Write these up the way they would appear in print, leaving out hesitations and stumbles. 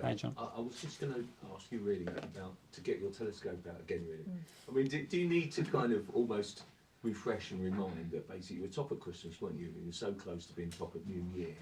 Hi, John. I was just going to ask you really about, to get your telescope out again really. I mean, do you need to kind of almost refresh and remind that basically you were top at Christmas, weren't you? You were so close to being top at New Year.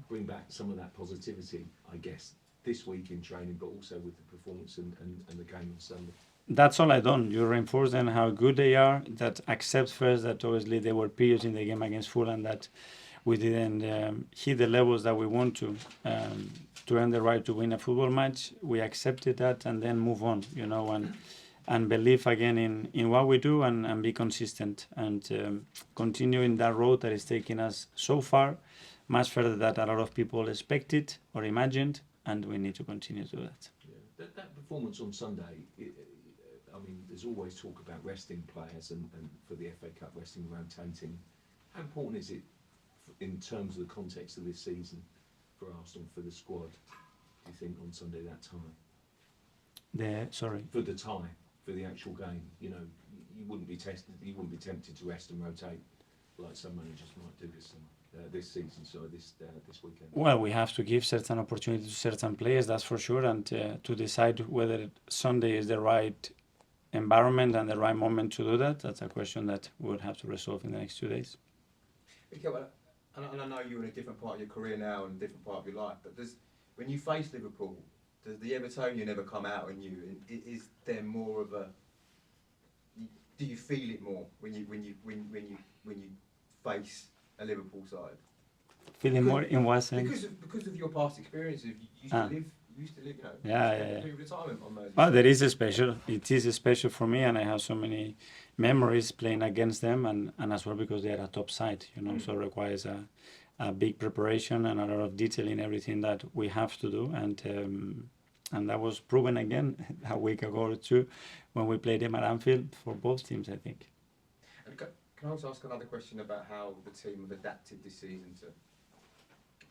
Bring back some of that positivity, I guess, this week in training, but also with the performance and the game on Sunday. That's all I done. You reinforce them how good they are. That accept first that obviously there were periods in the game against Fulham that we didn't hit the levels that we want to earn the right to win a football match. We accepted that and then move on, you know, and believe again in what we do and be consistent and continue in that road that is taking us so far, much further than a lot of people expected or imagined, and we need to continue to do that. Yeah. That performance on Sunday, I mean, there's always talk about resting players and for the FA Cup, resting, rotating. How important is it in terms of the context of this season for Arsenal, for the squad, do you think, on Sunday, that tie? For the tie, for the actual game, you know, you wouldn't be tempted to rest and rotate like some managers might do this weekend. Well, we have to give certain opportunity to certain players, that's for sure, and to decide whether Sunday is the right environment and the right moment to do that. That's a question that we would have to resolve in the next 2 days. And I know you're in a different part of your career now and a different part of your life, but when you face Liverpool, does the Evertonian ever come out in you? Is there more of a? Do you feel it more when you face a Liverpool side? Feeling more in what sense? Because of your past experiences, you used to live, you know, yeah. period of time on those. Well, it is special for me, and I have so many memories playing against them, and as well because they are a top side, you know, so it requires a big preparation and a lot of detail in everything that we have to do, and that was proven again a week ago or two when we played them at Anfield for both teams, I think. And can I also ask another question about how the team have adapted this season to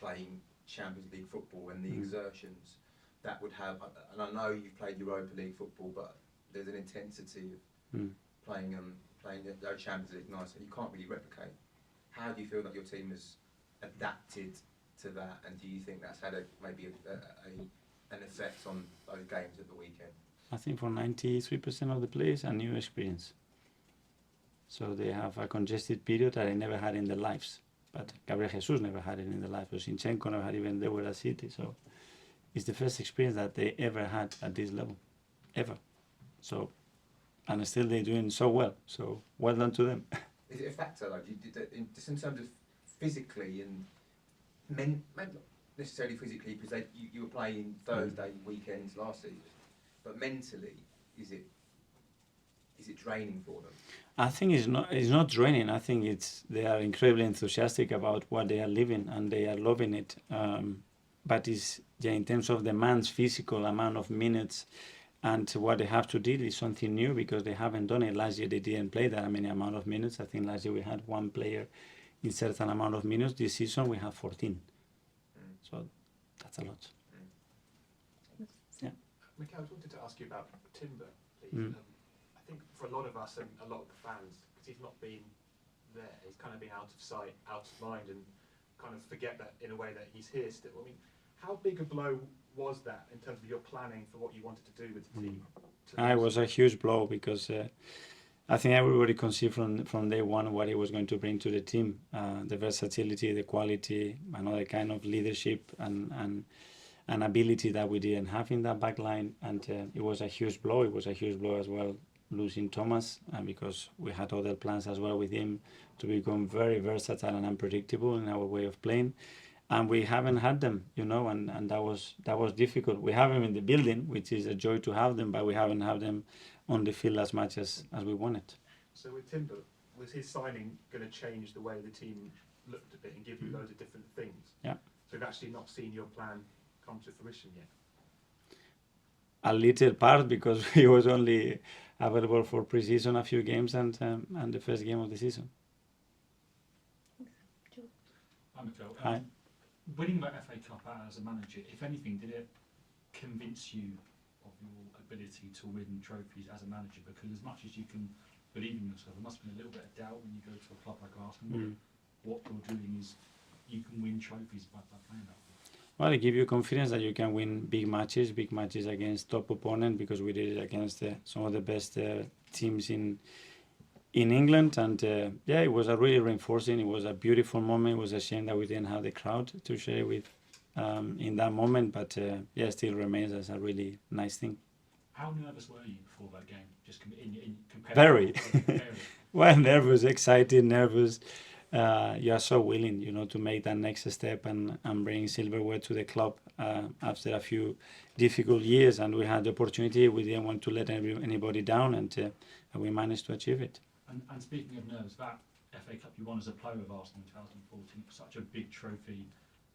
playing Champions League football and the exertions that would have, and I know you've played Europa League football, but there's an intensity of playing the Champions League nights that you can't really replicate. How do you feel that your team has adapted to that, and do you think that's had maybe an effect on those games at the weekend? I think for 93% of the players, a new experience. So they have a congested period that I never had in their lives. But Gabriel Jesus never had it in their life. So Zinchenko never had, even they were at City. So it's the first experience that they ever had at this level, ever. So, and still they're doing so well. So well done to them. Is it a factor, like, just in terms of physically and maybe not necessarily physically, because you were playing Thursday weekends last season, but mentally, is it draining for them? I think it's not draining. I think they are incredibly enthusiastic about what they are living and they are loving it. But in terms of demands, physical amount of minutes, and what they have to deal is something new because they haven't done it. Last year they didn't play that many amount of minutes. I think last year we had one player in certain amount of minutes. This season we have 14. So that's a lot. Yeah. Mikel, I wanted to ask you about Timber, please. I think for a lot of us and a lot of the fans, because he's not been there, he's kind of been out of sight, out of mind, and kind of forget that in a way that he's here still. I mean, how big a blow was that in terms of your planning for what you wanted to do with the team? It was a huge blow because I think everybody conceived from day one what he was going to bring to the team, the versatility, the quality, another kind of leadership and ability that we didn't have in that back line. And it was a huge blow. It was a huge blow as well, losing Thomas, because we had other plans as well with him to become very versatile and unpredictable in our way of playing. And we haven't had them, you know, and that was difficult. We have them in the building, which is a joy to have them, but we haven't had them on the field as much as we wanted. So with Timber, was his signing going to change the way the team looked a bit and give you loads of different things? Yeah. So we've actually not seen your plan come to fruition yet? A little part, because he was only available for pre-season a few games and the first game of the season. Hi, Mikel. Hi. Winning the FA Cup as a manager, if anything, did it convince you of your ability to win trophies as a manager? Because as much as you can believe in yourself, there must have been a little bit of doubt when you go to a club like Arsenal. What you're doing is you can win trophies by playing that. Well, it gives you confidence that you can win big matches against top opponents, because we did it against some of the best teams in England. And yeah, it was a really reinforcing. It was a beautiful moment. It was a shame that we didn't have the crowd to share with in that moment. But yeah, still remains as a really nice thing. How nervous were you before that game? Just in Very. comparing. Well, nervous, excited, nervous. You are so willing, you know, to make that next step and bring silverware to the club after a few difficult years. And we had the opportunity. We didn't want to let anybody down, and we managed to achieve it. And speaking of nerves, that FA Cup you won as a player of Arsenal in 2014, such a big trophy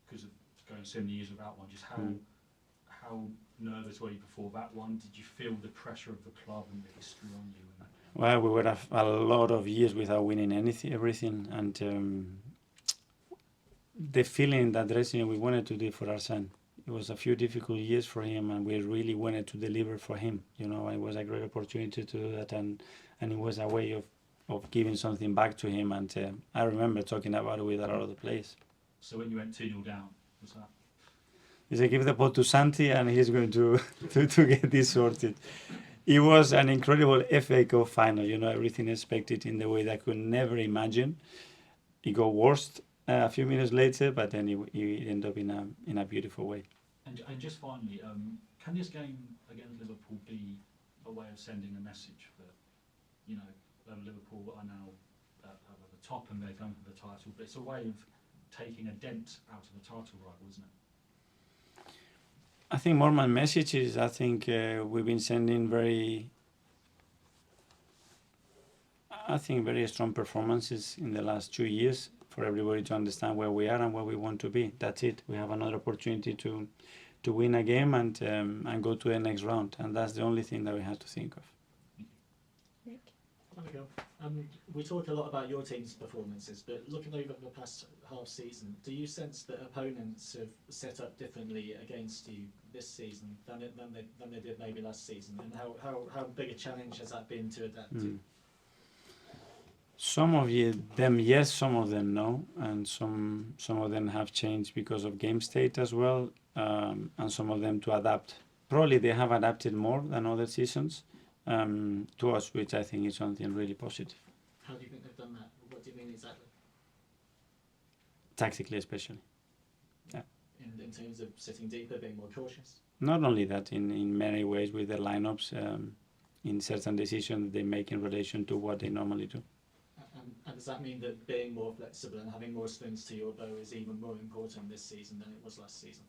because of going so many years without one. Just how nervous were you before that one? Did you feel the pressure of the club and the history on you? Well, we were a lot of years without winning everything, and the feeling in that dressing room, we wanted to do it for our son. It was a few difficult years for him, and we really wanted to deliver for him. You know, it was a great opportunity to do that, and it was a way of giving something back to him. And I remember talking about it with a lot of the players. So when you went 2-0 down, was that? He said, give the ball to Santi, and he's going to get this sorted. It was an incredible FA Cup final. You know, everything expected in the way that I could never imagine. It got worse a few minutes later, but then it ended up in a beautiful way. And just finally, can this game against Liverpool be a way of sending a message that, you know, Liverpool are now at the top and they're going for the title, but it's a way of taking a dent out of the title rival, isn't it? I think more my message is, I think we've been sending very strong performances in the last 2 years for everybody to understand where we are and where we want to be. That's it. We have another opportunity to win a game and go to the next round, and that's the only thing that we have to think of. Nick? We talk a lot about your team's performances, but looking over the past half season, do you sense that opponents have set up differently against you this season than they did maybe last season? And how big a challenge has that been to adapt to? Some of them yes, some of them no, and some of them have changed because of game state as well, and some of them to adapt. Probably they have adapted more than other seasons to us, which I think is something really positive. How do you think they've done that? What do you mean exactly? Tactically, especially. Yeah. In terms of sitting deeper, being more cautious? Not only that, in many ways with their lineups, in certain decisions they make in relation to what they normally do. And does that mean that being more flexible and having more strings to your bow is even more important this season than it was last season?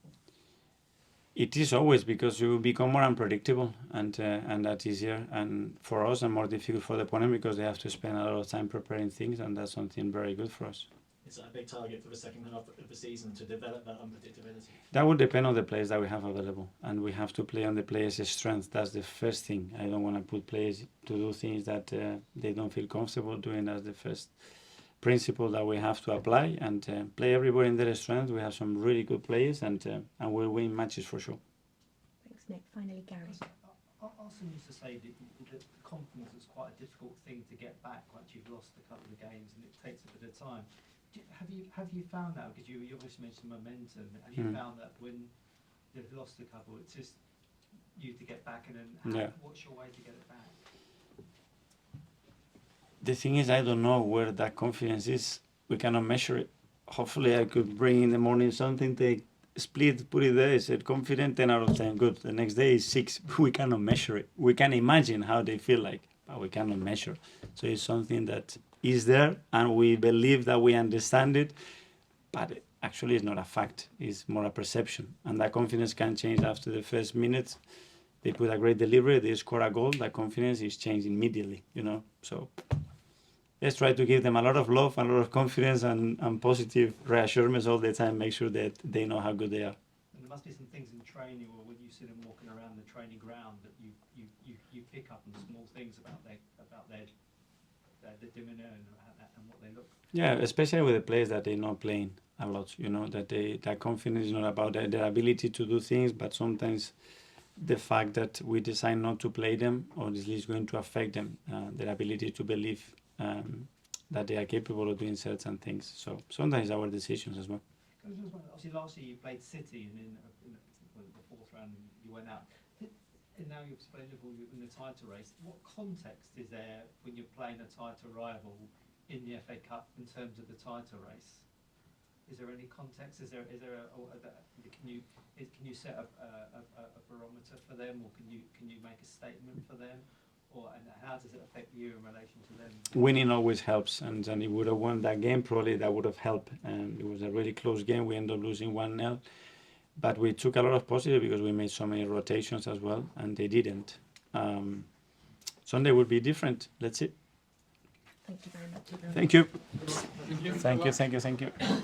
It is always, because you become more unpredictable, and that's easier, and for us, and more difficult for the opponent, because they have to spend a lot of time preparing things, and that's something very good for us. Is that a big target for the second half of the season, to develop that unpredictability? That would depend on the players that we have available, and we have to play on the players' strength. That's the first thing. I don't want to put players to do things that they don't feel comfortable doing. That's the first principle that we have to apply, and play everybody in their strength. We have some really good players, and we'll win matches for sure. Thanks, Nick. Finally, Gary. Arsenal used to say that confidence is quite a difficult thing to get back once you've lost a couple of games, and it takes a bit of time. Have you found that? Because you obviously mentioned momentum. Have you found that when you've lost a couple, it's just you to get back, and then what's your way to get it back? The thing is, I don't know where that confidence is. We cannot measure it. Hopefully, I could bring in the morning something, take split, put it there, said confident, 10 out of 10, good. The next day is 6. We cannot measure it. We can imagine how they feel like, but we cannot measure. So it's something that is there, and we believe that we understand it, but actually it's not a fact. It's more a perception, and that confidence can change after the first minute. They put a great delivery, they score a goal, that confidence is changed immediately, you know. So let's try to give them a lot of love, a lot of confidence, and positive reassurance all the time. Make sure that they know how good they are. And there must be some things in training, or when you see them walking around the training ground, that you pick up on small things about their demeanour and what they look. Yeah, especially with the players that they're not playing a lot. You know, that confidence is not about their ability to do things, but sometimes the fact that we decide not to play them, or this is going to affect them, their ability to believe that they are capable of doing certain things. So sometimes our decisions as well. can I just wonder, obviously last year you played City and in the fourth round you went out. And now you've played Liverpool in the title race. What context is there when you're playing a title rival in the FA Cup in terms of the title race? Is there any context? Is there can you set a barometer for them, or can you make a statement for them, and how does it affect you in relation to them? Winning always helps, and if we would have won that game, probably that would have helped. And it was a really close game. We ended up losing 1-0. But we took a lot of positive because we made so many rotations as well, and they didn't. Sunday will be different. Let's see. Thank you very much. Thank you. Thank you. Thank you. Thank you. Thank you.